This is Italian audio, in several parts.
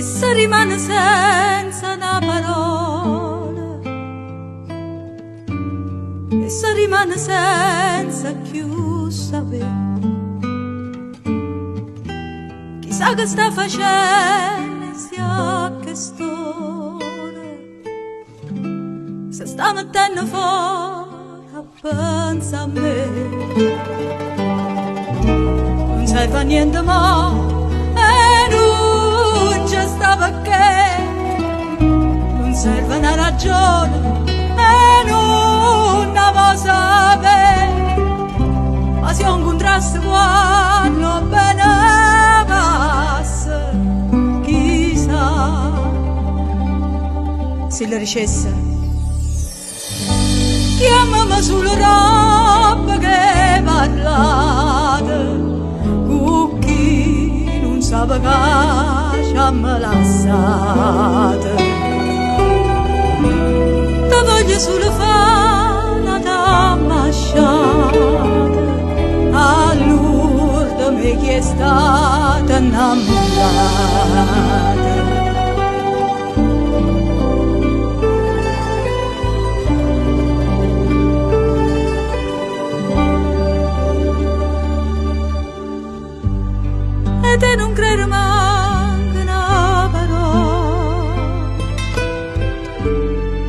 se rimane senza una parola, e se rimane senza più sapere. Chissà che sta facendo sia che st'ora, se sta mettendo fuori a pensare a me. Non serve a niente mo' perché non serve una ragione e non la può sapere, ma se un contrasto quando bene passa, chissà se la ricessa chiamami sulla roba che parlate con chi non sa pagare me lasciate. Te voglio solo fare una damasciata, a Lourdes mi chi è stata innamorata. E te non credo mai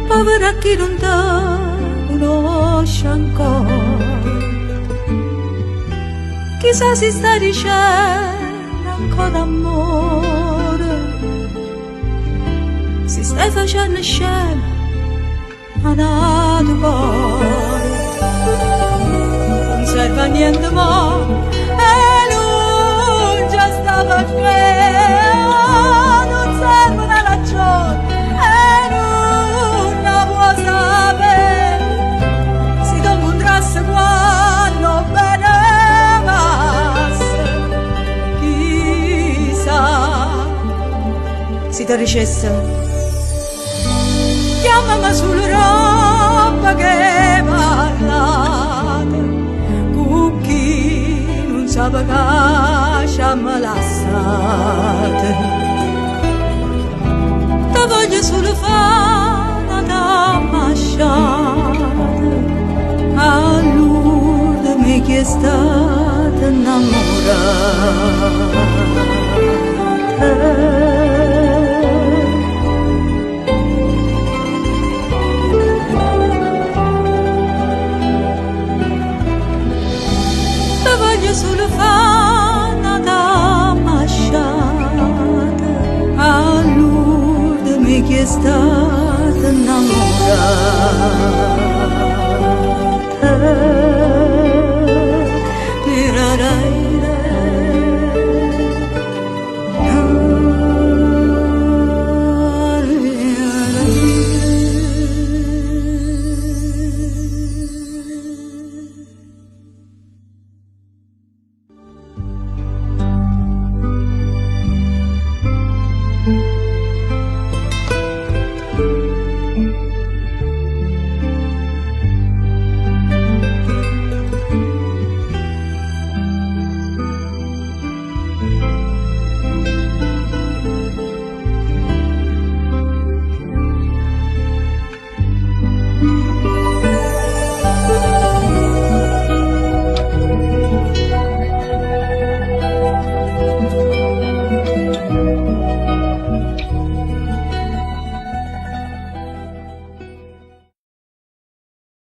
povera chi non ti conosce ancora. Chissà si sta dicendo ancora amore, si stai facendo scena a nato cuore. Non serve a niente mo' e lui già stava a credere. Non serve una ragione quando bene passa, chissà se ti ricessa. Chiamami sulla roba che parlate con chi non sa pagare me lasciate. Te voglio solo fare una damasciata, a Lourdes mi chi è stata innamorata. Te voglio solo fare una damasciata, a Lourdes mi chi è stata innamorata.